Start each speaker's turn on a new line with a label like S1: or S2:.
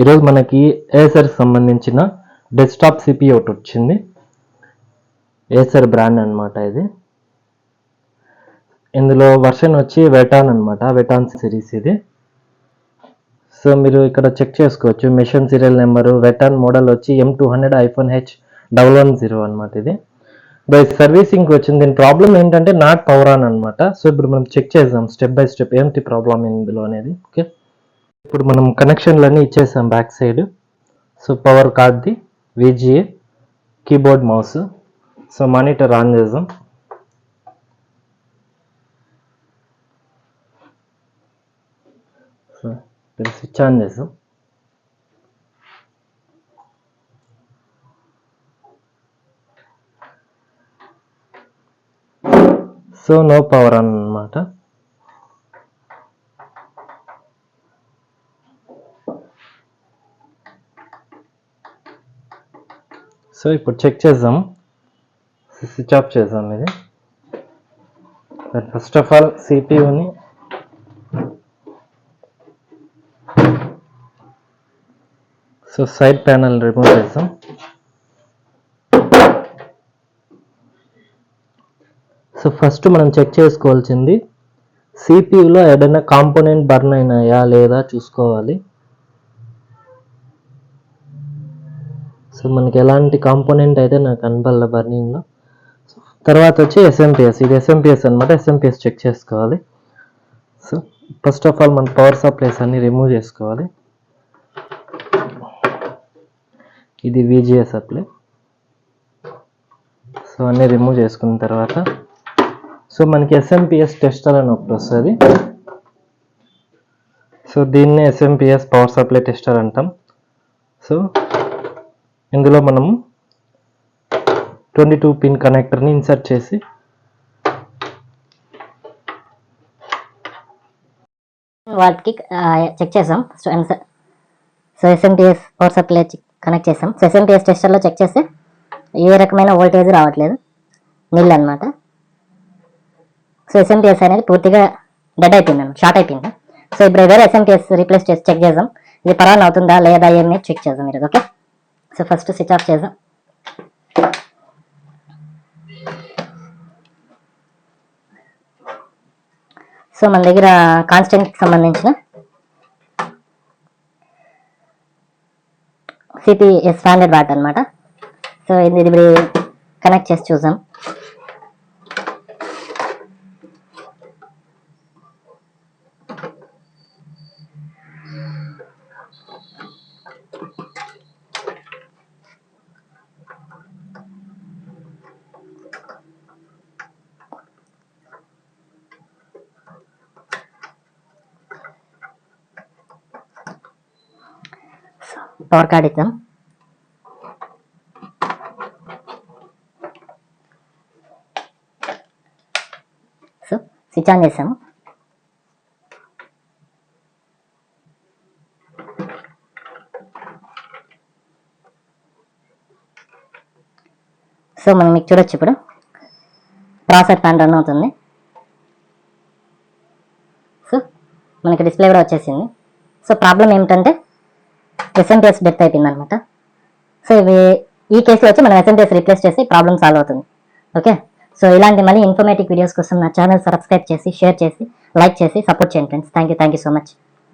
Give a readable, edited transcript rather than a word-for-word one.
S1: ఈరోజు మనకి ఏసర్ సంబంధించిన డెస్క్టాప్ సిపి ఒకటి వచ్చింది. ఏసర్ బ్రాండ్ అనమాట ఇది. ఇందులో వర్షన్ వచ్చి వెటాన్ అనమాట, వెటాన్ సిరీస్ ఇది. సో మీరు ఇక్కడ చెక్ చేసుకోవచ్చు, మిషన్ సీరియల్ నెంబరు, వెటాన్ మోడల్ వచ్చి M200 iPhone H110 అనమాట. ఇది బై సర్వీసింగ్ వచ్చింది. దీని ప్రాబ్లం ఏంటంటే నాట్ పవర్ ఆన్ అనమాట. సో ఇప్పుడు మనం చెక్ చేద్దాం స్టెప్ బై స్టెప్ ఏంటి ప్రాబ్లం ఇందులో అనేది. ఓకే, ఇప్పుడు మనం కనెక్షన్లన్నీ ఇచ్చేసాం బ్యాక్ సైడ్. సో పవర్ కార్డ్ది, VGA, keyboard, mouse. So monitor on చేద్దాం. సో స్విచ్ ఆన్ చేద్దాం. సో నో పవర్ ఆన్ అనమాట. సో ఇప్పుడు చెక్ చేద్దాం, స్విచ్ ఆఫ్ చేద్దాం ఇది. ఫస్ట్ ఆఫ్ ఆల్ సిపియూని సో సైడ్ ప్యానల్ రిమూవ్ చేద్దాం. సో ఫస్ట్ మనం చెక్ చేసుకోవాల్సింది సిపియూలో ఏదైనా కాంపోనెంట్ బర్న్ అయినాయా లేదా చూసుకోవాలి. సో మనకి ఎలాంటి కాంపోనెంట్ అయితే నాకు కనపడలే బర్నింగ్లో. తర్వాత వచ్చి ఎస్ఎంపిఎస్, ఇది ఎస్ఎంపిఎస్ అనమాట. ఎస్ఎంపిఎస్ చెక్ చేసుకోవాలి. సో ఫస్ట్ ఆఫ్ ఆల్ మన పవర్ సప్లైస్ అన్ని రిమూవ్ చేసుకోవాలి. ఇది VGA సప్లై. సో అన్నీ రిమూవ్ చేసుకున్న తర్వాత సో మనకి ఎస్ఎంపిఎస్ టెస్టర్ అని ఒకటి వస్తుంది. సో దీన్నే ఎస్ఎంపిఎస్ పవర్ సప్లై టెస్టర్ అంటాం. సో ఇందులో మనము 22 పిన్ కనెక్టర్ని ఇన్సర్ట్ చేసి
S2: వాటికి చెక్ చేసాం. So SMPS power supply connect చేసాం. సో ఎస్ఎంపిఎస్ టెస్టర్లో చెక్ చేస్తే ఏ రకమైన వోల్టేజ్ రావట్లేదు, నిల్ అనమాట. సో ఎస్ఎంపిఎస్ అనేది పూర్తిగా డెడ్ అయిపోయింది అన్నమాట, షార్ట్ అయిపోయింది. సో ఇప్పుడు ఏదైనా ఎస్ఎంపిఎస్ రీప్లేస్ చేసి చెక్ చేద్దాం, ఇది పవర్ ఆన్ అవుతుందా లేదా ఏమీ చెక్ చేద్దాం మీరు. Okay, so first switch off చేద్దాం. సో మన దగ్గర కాన్స్టెంట్కి సంబంధించిన సిపిఎస్ 500 వాట్ అనమాట. సో ఇది ఇప్పుడు కనెక్ట్ చేసి చూద్దాం. పవర్ కార్డ్ ఇద్దాం. సో స్విచ్ ఆన్ చేసాము. సో మనం మీకు చూడొచ్చు, ఇప్పుడు ప్రాసెసర్ ఫ్యాన్ రన్ అవుతుంది. సో మనకి డిస్ప్లే కూడా వచ్చేసింది. సో ప్రాబ్లం ఏమిటంటే ఎస్ఎంపిఎస్ డెత్ అయిపోయింది అనమాట. సో ఈ కేసులో వచ్చి మనం ఎస్ఎంపిఎస్ రీప్లేస్ చేసి ప్రాబ్లమ్ సాల్వ్ అవుతుంది. ఓకే, సో ఇలాంటి మళ్ళీ ఇన్ఫర్మేటివ్ వీడియోస్ కోసం నా ఛానల్ సబ్స్క్రైబ్ చేసి, షేర్ చేసి, లైక్ చేసి సపోర్ట్ చేయండి friends. Thank you so much.